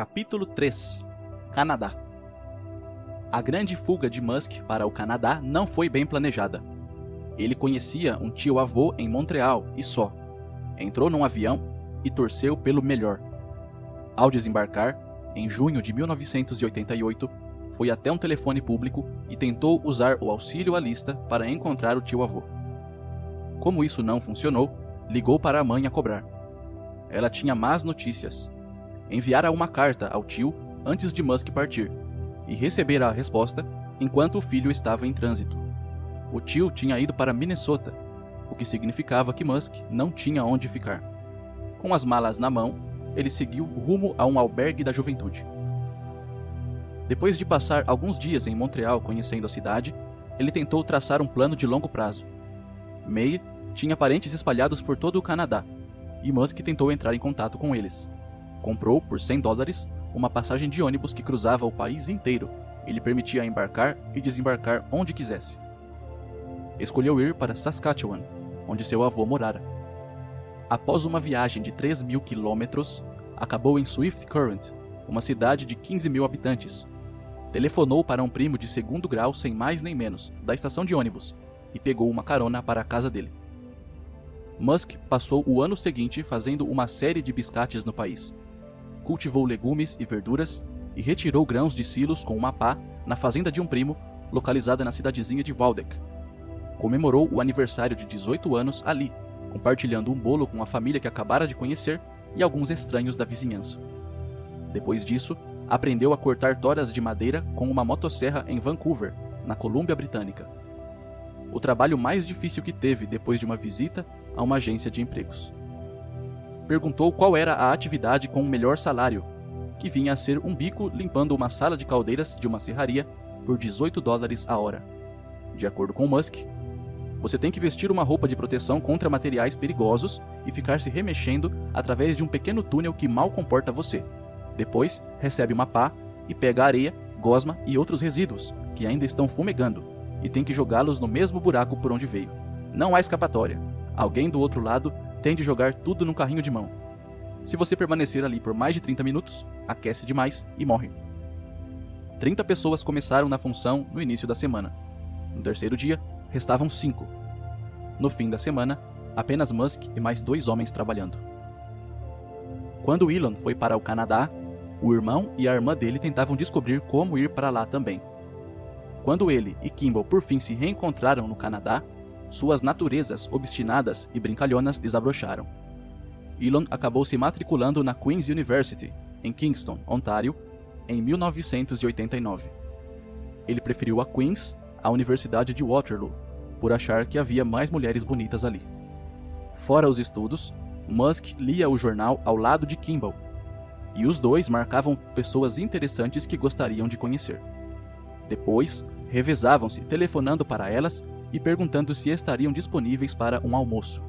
Capítulo 3 Canadá. A grande fuga de Musk para o Canadá não foi bem planejada. Ele conhecia um tio-avô em Montreal e só. Entrou num avião e torceu pelo melhor. Ao desembarcar, em junho de 1988, foi até um telefone público e tentou usar o auxílio à lista para encontrar o tio-avô. Como isso não funcionou, ligou para a mãe a cobrar. Ela tinha más notícias. Enviara uma carta ao tio antes de Musk partir, e recebera a resposta enquanto o filho estava em trânsito. O tio tinha ido para Minnesota, o que significava que Musk não tinha onde ficar. Com as malas na mão, ele seguiu rumo a um albergue da juventude. Depois de passar alguns dias em Montreal conhecendo a cidade, ele tentou traçar um plano de longo prazo. May tinha parentes espalhados por todo o Canadá, e Musk tentou entrar em contato com eles. Comprou, por $100, uma passagem de ônibus que cruzava o país inteiro e lhe permitia embarcar e desembarcar onde quisesse. Escolheu ir para Saskatchewan, onde seu avô morara. Após uma viagem de 3.000 quilômetros, acabou em Swift Current, uma cidade de 15.000 habitantes. Telefonou para um primo de segundo grau sem mais nem menos, da estação de ônibus, e pegou uma carona para a casa dele. Musk passou o ano seguinte fazendo uma série de biscates no país. Cultivou legumes e verduras e retirou grãos de silos com uma pá na fazenda de um primo, localizada na cidadezinha de Waldeck. Comemorou o aniversário de 18 anos ali, compartilhando um bolo com a família que acabara de conhecer e alguns estranhos da vizinhança. Depois disso, aprendeu a cortar toras de madeira com uma motosserra em Vancouver, na Colômbia Britânica. O trabalho mais difícil que teve depois de uma visita a uma agência de empregos. Perguntou qual era a atividade com o melhor salário, que vinha a ser um bico limpando uma sala de caldeiras de uma serraria por $18 a hora. De acordo com Musk, você tem que vestir uma roupa de proteção contra materiais perigosos e ficar se remexendo através de um pequeno túnel que mal comporta você. Depois, recebe uma pá e pega areia, gosma e outros resíduos, que ainda estão fumegando, e tem que jogá-los no mesmo buraco por onde veio. Não há escapatória. Alguém do outro lado tem de jogar tudo num carrinho de mão. Se você permanecer ali por mais de 30 minutos, aquece demais e morre. 30 pessoas começaram na função no início da semana. No terceiro dia, restavam 5. No fim da semana, apenas Musk e mais 2 homens trabalhando. Quando Elon foi para o Canadá, o irmão e a irmã dele tentavam descobrir como ir para lá também. Quando ele e Kimball por fim se reencontraram no Canadá, suas naturezas obstinadas e brincalhonas desabrocharam. Elon acabou se matriculando na Queen's University, em Kingston, Ontário, em 1989. Ele preferiu a Queen's à Universidade de Waterloo, por achar que havia mais mulheres bonitas ali. Fora os estudos, Musk lia o jornal ao lado de Kimball, e os dois marcavam pessoas interessantes que gostariam de conhecer. Depois, revezavam-se telefonando para elas e perguntando se estariam disponíveis para um almoço.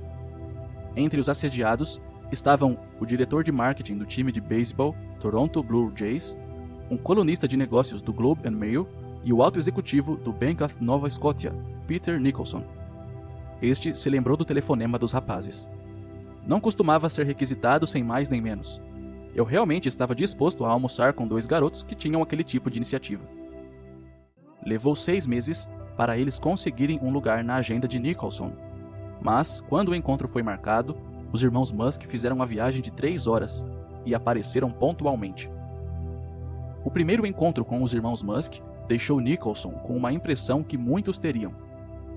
Entre os assediados estavam o diretor de marketing do time de beisebol Toronto Blue Jays, um colunista de negócios do Globe and Mail e o alto executivo do Bank of Nova Scotia, Peter Nicholson. Este se lembrou do telefonema dos rapazes. Não costumava ser requisitado sem mais nem menos. Eu realmente estava disposto a almoçar com 2 garotos que tinham aquele tipo de iniciativa. Levou 6 meses para eles conseguirem um lugar na agenda de Nicholson. Mas, quando o encontro foi marcado, os irmãos Musk fizeram uma viagem de 3 horas e apareceram pontualmente. O primeiro encontro com os irmãos Musk deixou Nicholson com uma impressão que muitos teriam.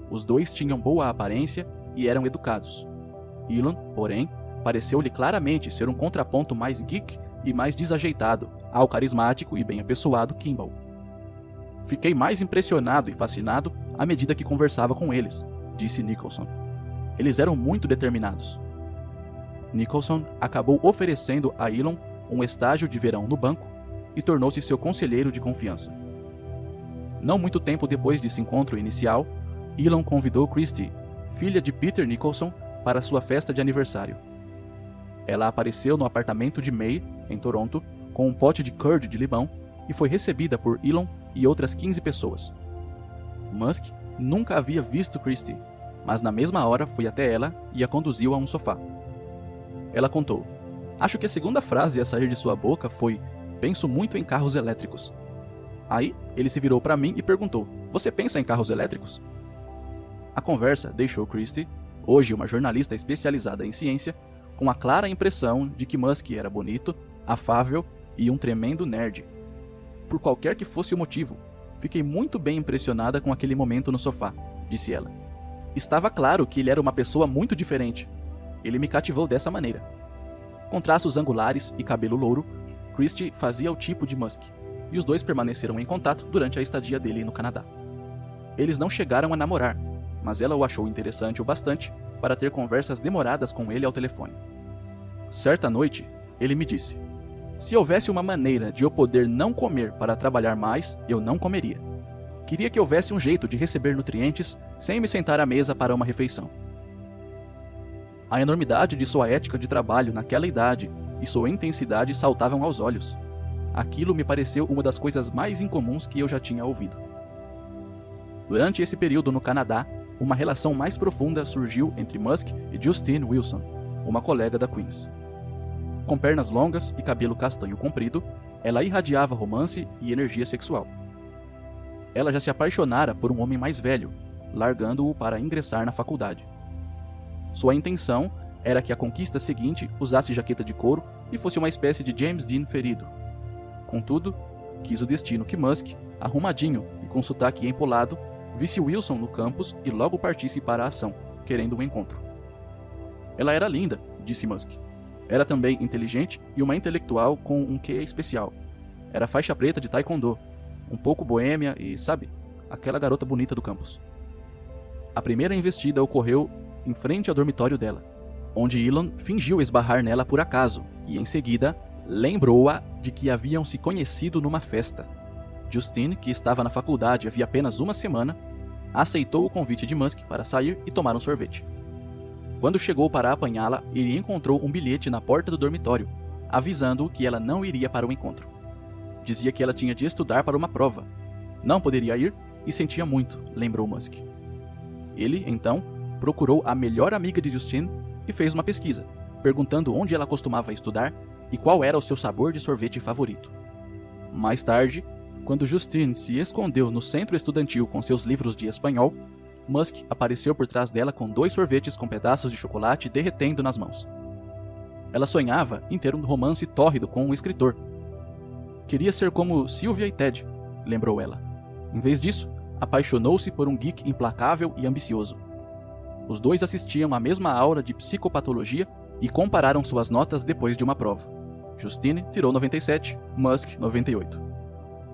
Os dois tinham boa aparência e eram educados. Elon, porém, pareceu-lhe claramente ser um contraponto mais geek e mais desajeitado ao carismático e bem apessoado Kimball. Fiquei mais impressionado e fascinado à medida que conversava com eles, disse Nicholson. Eles eram muito determinados. Nicholson acabou oferecendo a Elon um estágio de verão no banco e tornou-se seu conselheiro de confiança. Não muito tempo depois desse encontro inicial, Elon convidou Christy, filha de Peter Nicholson, para sua festa de aniversário. Ela apareceu no apartamento de May, em Toronto, com um pote de curd de limão e foi recebida por Elon e outras 15 pessoas. Musk nunca havia visto Christy, mas na mesma hora foi até ela e a conduziu a um sofá. Ela contou: "Acho que a segunda frase a sair de sua boca foi penso muito em carros elétricos. Aí, ele se virou para mim e perguntou: você pensa em carros elétricos? A conversa deixou Christie, hoje uma jornalista especializada em ciência, com a clara impressão de que Musk era bonito, afável e um tremendo nerd. Por qualquer que fosse o motivo, fiquei muito bem impressionada com aquele momento no sofá, disse ela. Estava claro que ele era uma pessoa muito diferente. Ele me cativou dessa maneira. Com traços angulares e cabelo louro, Christie fazia o tipo de Musk, e os dois permaneceram em contato durante a estadia dele no Canadá. Eles não chegaram a namorar, mas ela o achou interessante o bastante para ter conversas demoradas com ele ao telefone. Certa noite, ele me disse: se houvesse uma maneira de eu poder não comer para trabalhar mais, eu não comeria. Queria que houvesse um jeito de receber nutrientes sem me sentar à mesa para uma refeição. A enormidade de sua ética de trabalho naquela idade e sua intensidade saltavam aos olhos. Aquilo me pareceu uma das coisas mais incomuns que eu já tinha ouvido. Durante esse período no Canadá, uma relação mais profunda surgiu entre Musk e Justine Wilson, uma colega da Queen's. Com pernas longas e cabelo castanho comprido, ela irradiava romance e energia sexual. Ela já se apaixonara por um homem mais velho, largando-o para ingressar na faculdade. Sua intenção era que a conquista seguinte usasse jaqueta de couro e fosse uma espécie de James Dean ferido. Contudo, quis o destino que Musk, arrumadinho e com sotaque empolado, visse Wilson no campus e logo partisse para a ação, querendo um encontro. Ela era linda, disse Musk. Era também inteligente e uma intelectual com um quê especial. Era faixa preta de taekwondo, um pouco boêmia e, sabe, aquela garota bonita do campus. A primeira investida ocorreu em frente ao dormitório dela, onde Elon fingiu esbarrar nela por acaso e, em seguida, lembrou-a de que haviam se conhecido numa festa. Justine, que estava na faculdade havia apenas uma semana, aceitou o convite de Musk para sair e tomar um sorvete. Quando chegou para apanhá-la, ele encontrou um bilhete na porta do dormitório, avisando-o que ela não iria para o encontro. Dizia que ela tinha de estudar para uma prova. Não poderia ir e sentia muito, lembrou Musk. Ele, então, procurou a melhor amiga de Justine e fez uma pesquisa, perguntando onde ela costumava estudar e qual era o seu sabor de sorvete favorito. Mais tarde, quando Justine se escondeu no centro estudantil com seus livros de espanhol, Musk apareceu por trás dela com 2 sorvetes com pedaços de chocolate derretendo nas mãos. Ela sonhava em ter um romance tórrido com um escritor. Queria ser como Sylvia e Ted, lembrou ela. Em vez disso, apaixonou-se por um geek implacável e ambicioso. Os dois assistiam à mesma aula de psicopatologia e compararam suas notas depois de uma prova. Justine tirou 97, Musk 98.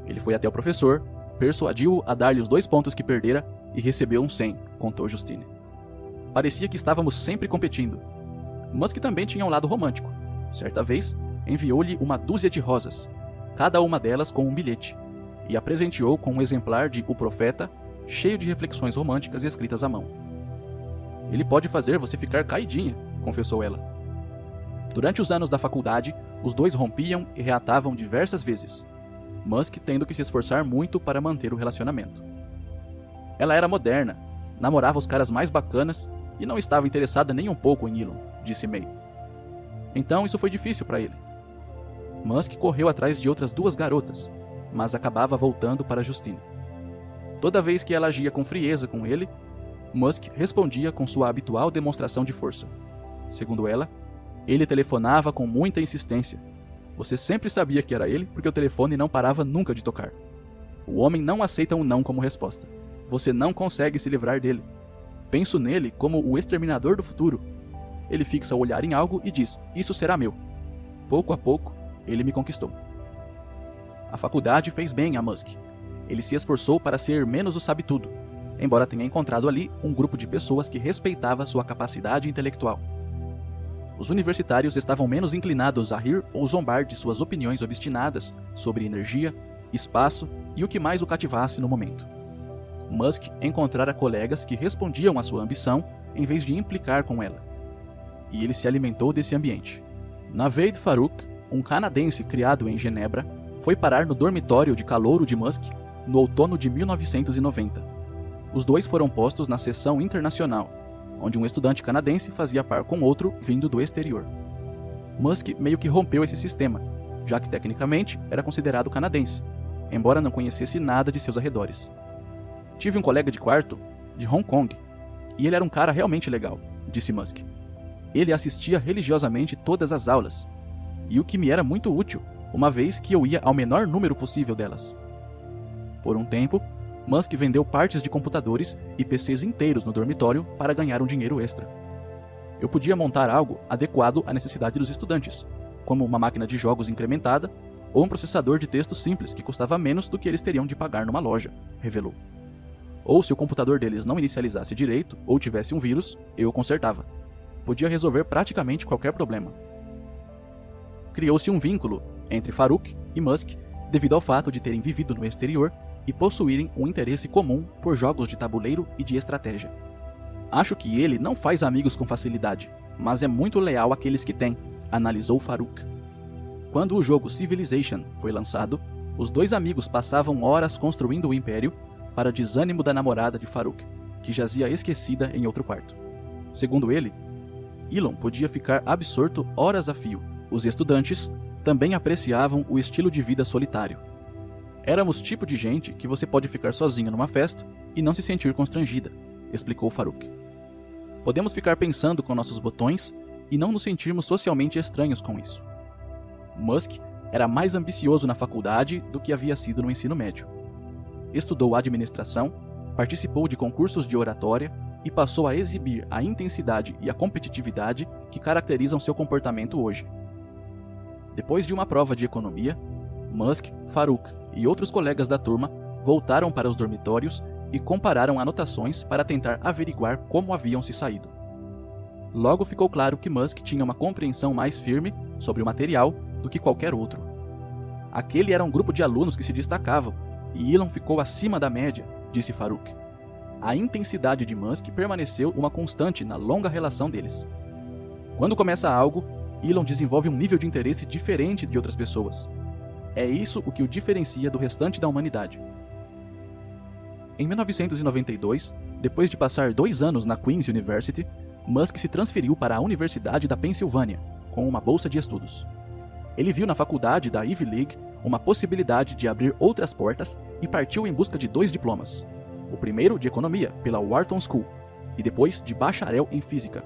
Ele foi até o professor, persuadiu-o a dar-lhe os 2 pontos que perdera e recebeu um 100, contou Justine. Parecia que estávamos sempre competindo. Musk também tinha um lado romântico. Certa vez, enviou-lhe uma dúzia de rosas, cada uma delas com um bilhete, e a presenteou com um exemplar de O Profeta, cheio de reflexões românticas escritas à mão. Ele pode fazer você ficar caidinha, confessou ela. Durante os anos da faculdade, os dois rompiam e reatavam diversas vezes, Musk tendo que se esforçar muito para manter o relacionamento. Ela era moderna, namorava os caras mais bacanas e não estava interessada nem um pouco em Elon, disse May. Então isso foi difícil para ele. Musk correu atrás de outras 2 garotas, mas acabava voltando para Justine. Toda vez que ela agia com frieza com ele, Musk respondia com sua habitual demonstração de força. Segundo ela, ele telefonava com muita insistência. Você sempre sabia que era ele porque o telefone não parava nunca de tocar. O homem não aceita um não como resposta. Você não consegue se livrar dele. Penso nele como o exterminador do futuro. Ele fixa o olhar em algo e diz, isso será meu. Pouco a pouco, ele me conquistou. A faculdade fez bem a Musk. Ele se esforçou para ser menos o sabe-tudo, embora tenha encontrado ali um grupo de pessoas que respeitava sua capacidade intelectual. Os universitários estavam menos inclinados a rir ou zombar de suas opiniões obstinadas sobre energia, espaço e o que mais o cativasse no momento. Musk encontrara colegas que respondiam à sua ambição em vez de implicar com ela. E ele se alimentou desse ambiente. Naveed Farouk, um canadense criado em Genebra, foi parar no dormitório de calouro de Musk no outono de 1990. Os dois foram postos na seção internacional, onde um estudante canadense fazia par com outro vindo do exterior. Musk meio que rompeu esse sistema, já que tecnicamente era considerado canadense, embora não conhecesse nada de seus arredores. Tive um colega de quarto de Hong Kong, e ele era um cara realmente legal, disse Musk. Ele assistia religiosamente todas as aulas, e o que me era muito útil, uma vez que eu ia ao menor número possível delas. Por um tempo, Musk vendeu partes de computadores e PCs inteiros no dormitório para ganhar um dinheiro extra. Eu podia montar algo adequado à necessidade dos estudantes, como uma máquina de jogos incrementada ou um processador de texto simples que custava menos do que eles teriam de pagar numa loja, revelou. Ou se o computador deles não inicializasse direito ou tivesse um vírus, eu o consertava. Podia resolver praticamente qualquer problema. Criou-se um vínculo entre Farouk e Musk devido ao fato de terem vivido no exterior e possuírem um interesse comum por jogos de tabuleiro e de estratégia. Acho que ele não faz amigos com facilidade, mas é muito leal àqueles que tem, analisou Farouk. Quando o jogo Civilization foi lançado, os dois amigos passavam horas construindo o império para desânimo da namorada de Farouk, que jazia esquecida em outro quarto. Segundo ele, Elon podia ficar absorto horas a fio. Os estudantes também apreciavam o estilo de vida solitário. Éramos tipo de gente que você pode ficar sozinho numa festa e não se sentir constrangida, explicou Farouk. Podemos ficar pensando com nossos botões e não nos sentirmos socialmente estranhos com isso. Musk era mais ambicioso na faculdade do que havia sido no ensino médio. Estudou administração, participou de concursos de oratória e passou a exibir a intensidade e a competitividade que caracterizam seu comportamento hoje. Depois de uma prova de economia, Musk, Farouk e outros colegas da turma voltaram para os dormitórios e compararam anotações para tentar averiguar como haviam se saído. Logo ficou claro que Musk tinha uma compreensão mais firme sobre o material do que qualquer outro. Aquele era um grupo de alunos que se destacavam, e Elon ficou acima da média, disse Farouk. A intensidade de Musk permaneceu uma constante na longa relação deles. Quando começa algo, Elon desenvolve um nível de interesse diferente de outras pessoas. É isso o que o diferencia do restante da humanidade. Em 1992, depois de passar 2 anos na Queen's University, Musk se transferiu para a Universidade da Pensilvânia, com uma bolsa de estudos. Ele viu na faculdade da Ivy League uma possibilidade de abrir outras portas e partiu em busca de 2 diplomas. O primeiro de economia, pela Wharton School, e depois de bacharel em física.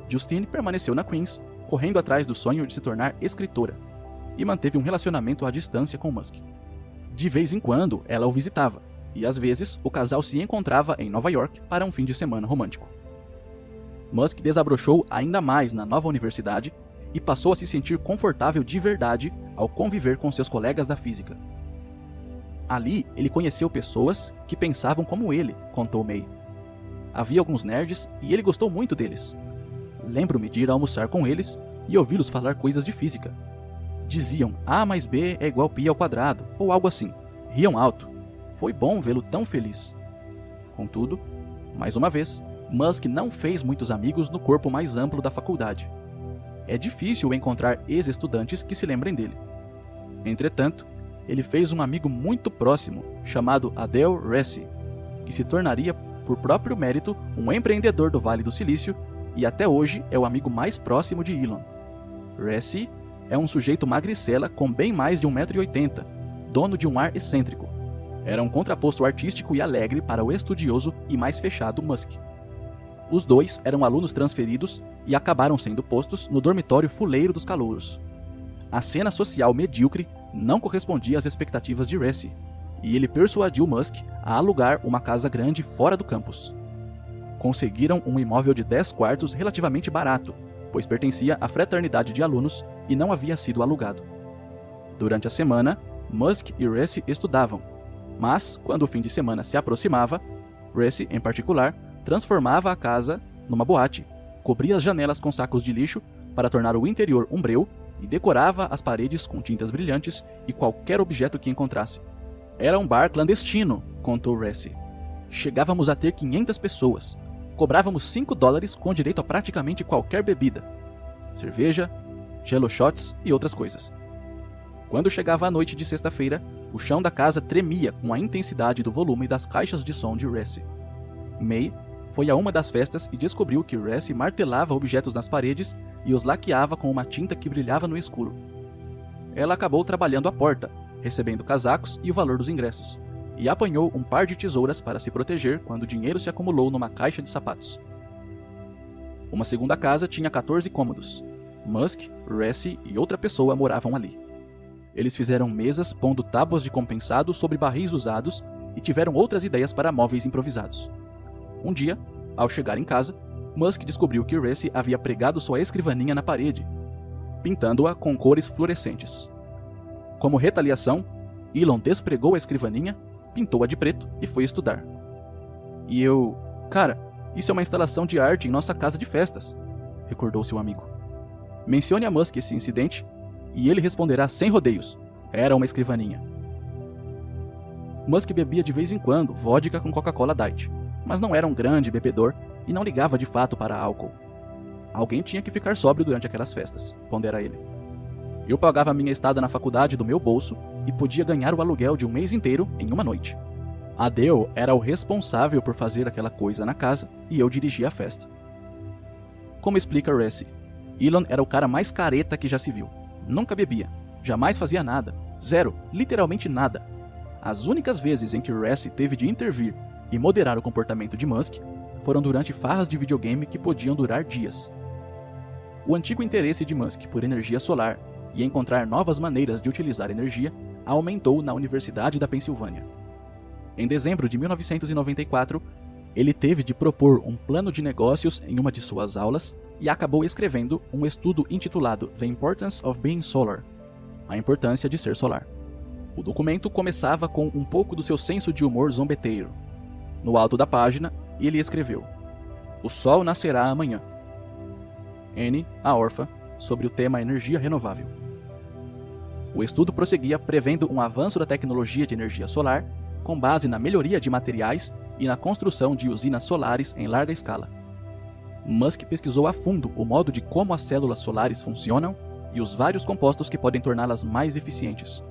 Justine permaneceu na Queen's, correndo atrás do sonho de se tornar escritora, e manteve um relacionamento à distância com Musk. De vez em quando, ela o visitava, e às vezes o casal se encontrava em Nova York para um fim de semana romântico. Musk desabrochou ainda mais na nova universidade e passou a se sentir confortável de verdade ao conviver com seus colegas da física. Ali, ele conheceu pessoas que pensavam como ele, contou May. Havia alguns nerds e ele gostou muito deles. Lembro-me de ir almoçar com eles e ouvi-los falar coisas de física. Diziam A mais B é igual π ao quadrado, ou algo assim. Riam alto. Foi bom vê-lo tão feliz. Contudo, mais uma vez, Musk não fez muitos amigos no corpo mais amplo da faculdade. É difícil encontrar ex-estudantes que se lembrem dele. Entretanto, ele fez um amigo muito próximo, chamado Adel Ressi, que se tornaria, por próprio mérito, um empreendedor do Vale do Silício e até hoje é o amigo mais próximo de Elon. Ressi é um sujeito magricela com bem mais de 1,80 m, dono de um ar excêntrico. Era um contraposto artístico e alegre para o estudioso e mais fechado Musk. Os dois eram alunos transferidos e acabaram sendo postos no dormitório fuleiro dos calouros. A cena social medíocre não correspondia às expectativas de Ressi, e ele persuadiu Musk a alugar uma casa grande fora do campus. Conseguiram um imóvel de 10 quartos relativamente barato, pois pertencia à fraternidade de alunos e não havia sido alugado. Durante a semana, Musk e Ressi estudavam, mas, quando o fim de semana se aproximava, Ressi, em particular, transformava a casa numa boate, cobria as janelas com sacos de lixo para tornar o interior um breu e decorava as paredes com tintas brilhantes e qualquer objeto que encontrasse. Era um bar clandestino, contou Ressi. Chegávamos a ter 500 pessoas. Cobrávamos $5 com direito a praticamente qualquer bebida. Cerveja, gelo shots e outras coisas. Quando chegava a noite de sexta-feira, o chão da casa tremia com a intensidade do volume das caixas de som de Ressi. May foi a uma das festas e descobriu que Ressi martelava objetos nas paredes e os laqueava com uma tinta que brilhava no escuro. ela acabou trabalhando à porta, recebendo casacos e o valor dos ingressos, e apanhou um par de tesouras para se proteger quando o dinheiro se acumulou numa caixa de sapatos. Uma segunda casa tinha 14 cômodos. Musk, Resi e outra pessoa moravam ali. Eles fizeram mesas pondo tábuas de compensado sobre barris usados e tiveram outras ideias para móveis improvisados. Um dia, ao chegar em casa, Musk descobriu que Resi havia pregado sua escrivaninha na parede, pintando-a com cores fluorescentes. Como retaliação, Elon despregou a escrivaninha, pintou-a de preto e foi estudar. E eu... Cara, isso é uma instalação de arte em nossa casa de festas, recordou seu amigo. Mencione a Musk esse incidente e ele responderá sem rodeios. Era uma escrivaninha. Musk bebia de vez em quando vodka com Coca-Cola Diet, mas não era um grande bebedor e não ligava de fato para álcool. Alguém tinha que ficar sóbrio durante aquelas festas, pondera ele. Eu pagava minha estada na faculdade do meu bolso e podia ganhar o aluguel de um mês inteiro em uma noite. Adele era o responsável por fazer aquela coisa na casa e eu dirigia a festa. Como explica Resi, Elon era o cara mais careta que já se viu. Nunca bebia, jamais fazia nada, zero, literalmente nada. As únicas vezes em que Resi teve de intervir e moderar o comportamento de Musk foram durante farras de videogame que podiam durar dias. O antigo interesse de Musk por energia solar e encontrar novas maneiras de utilizar energia aumentou na Universidade da Pensilvânia. Em dezembro de 1994, ele teve de propor um plano de negócios em uma de suas aulas e acabou escrevendo um estudo intitulado The Importance of Being Solar, a importância de ser solar. O documento começava com um pouco do seu senso de humor zombeteiro. No alto da página, ele escreveu: "O sol nascerá amanhã." N, a órfã, sobre o tema energia renovável. O estudo prosseguia prevendo um avanço da tecnologia de energia solar com base na melhoria de materiais e na construção de usinas solares em larga escala. Musk pesquisou a fundo o modo de como as células solares funcionam e os vários compostos que podem torná-las mais eficientes.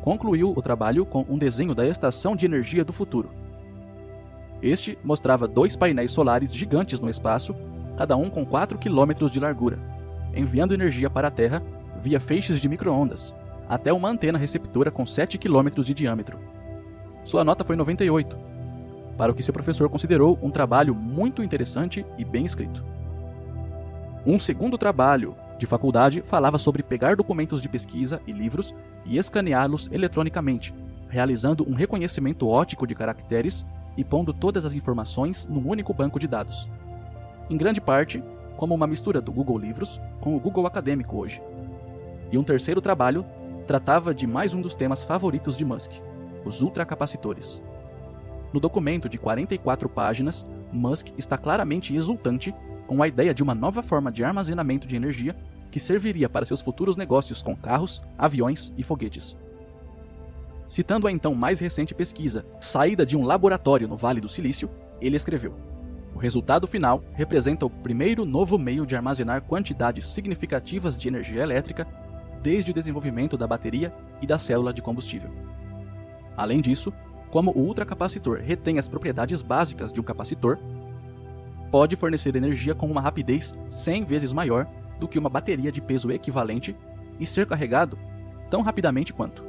Concluiu o trabalho com um desenho da estação de energia do futuro. Este mostrava 2 painéis solares gigantes no espaço, cada um com 4 km de largura, enviando energia para a Terra via feixes de micro-ondas, até uma antena receptora com 7 km de diâmetro. Sua nota foi 98, para o que seu professor considerou um trabalho muito interessante e bem escrito. Um segundo trabalho de faculdade falava sobre pegar documentos de pesquisa e livros e escaneá-los eletronicamente, realizando um reconhecimento óptico de caracteres e pondo todas as informações num único banco de dados. Em grande parte, como uma mistura do Google Livros com o Google Acadêmico hoje. E um terceiro trabalho tratava de mais um dos temas favoritos de Musk, os ultracapacitores. No documento de 44 páginas, Musk está claramente exultante com a ideia de uma nova forma de armazenamento de energia que serviria para seus futuros negócios com carros, aviões e foguetes. Citando a então mais recente pesquisa, saída de um laboratório no Vale do Silício, ele escreveu: "O resultado final representa o primeiro novo meio de armazenar quantidades significativas de energia elétrica desde o desenvolvimento da bateria e da célula de combustível." Além disso, como o ultracapacitor retém as propriedades básicas de um capacitor, pode fornecer energia com uma rapidez 100 vezes maior do que uma bateria de peso equivalente e ser carregado tão rapidamente quanto.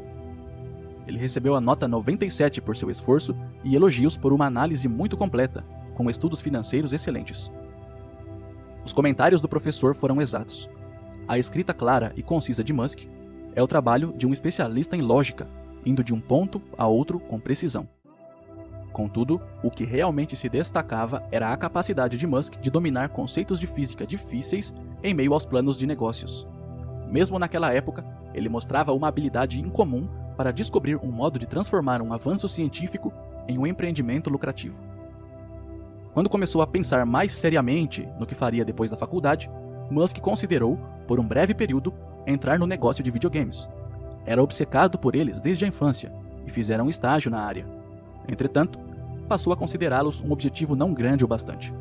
Ele recebeu a nota 97 por seu esforço e elogios por uma análise muito completa, com estudos financeiros excelentes. Os comentários do professor foram exatos. A escrita clara e concisa de Musk é o trabalho de um especialista em lógica, indo de um ponto a outro com precisão. Contudo, o que realmente se destacava era a capacidade de Musk de dominar conceitos de física difíceis em meio aos planos de negócios. Mesmo naquela época, ele mostrava uma habilidade incomum para descobrir um modo de transformar um avanço científico em um empreendimento lucrativo. Quando começou a pensar mais seriamente no que faria depois da faculdade, Musk considerou, por um breve período, entrar no negócio de videogames. Era obcecado por eles desde a infância e fizeram um estágio na área. Entretanto, passou a considerá-los um objetivo não grande o bastante.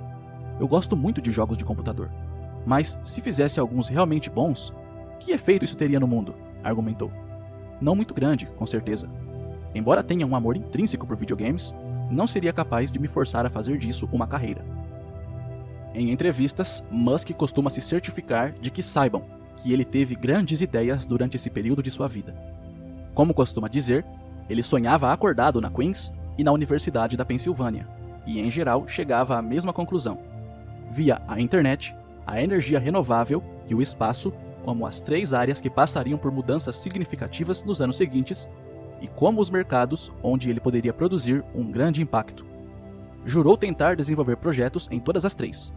"Eu gosto muito de jogos de computador, mas se fizesse alguns realmente bons, que efeito isso teria no mundo?", argumentou. "Não muito grande, com certeza. Embora tenha um amor intrínseco por videogames, não seria capaz de me forçar a fazer disso uma carreira." Em entrevistas, Musk costuma se certificar de que saibam, que ele teve grandes ideias durante esse período de sua vida. Como costuma dizer, ele sonhava acordado na Queens e na Universidade da Pensilvânia, e em geral chegava à mesma conclusão. Via a internet, a energia renovável e o espaço como as 3 áreas que passariam por mudanças significativas nos anos seguintes e como os mercados onde ele poderia produzir um grande impacto. Jurou tentar desenvolver projetos em todas as 3.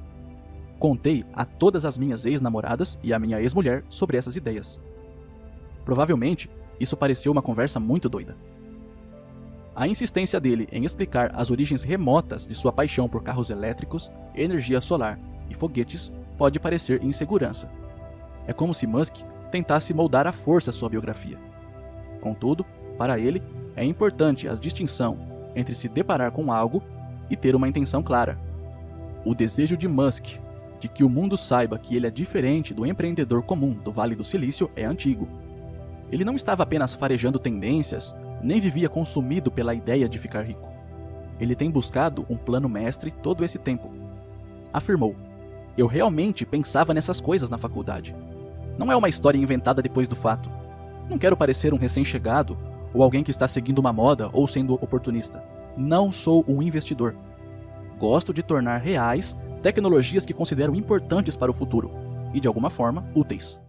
Contei a todas as minhas ex-namoradas e a minha ex-mulher sobre essas ideias. Provavelmente, isso pareceu uma conversa muito doida. A insistência dele em explicar as origens remotas de sua paixão por carros elétricos, energia solar e foguetes pode parecer insegurança. É como se Musk tentasse moldar à força sua biografia. Contudo, para ele, é importante a distinção entre se deparar com algo e ter uma intenção clara. O desejo de Musk de que o mundo saiba que ele é diferente do empreendedor comum do Vale do Silício é antigo. Ele não estava apenas farejando tendências, nem vivia consumido pela ideia de ficar rico. Ele tem buscado um plano mestre todo esse tempo. Afirmou: "Eu realmente pensava nessas coisas na faculdade. Não é uma história inventada depois do fato. Não quero parecer um recém-chegado, ou alguém que está seguindo uma moda ou sendo oportunista. Não sou um investidor. Gosto de tornar reais tecnologias que considero importantes para o futuro e, de alguma forma, úteis."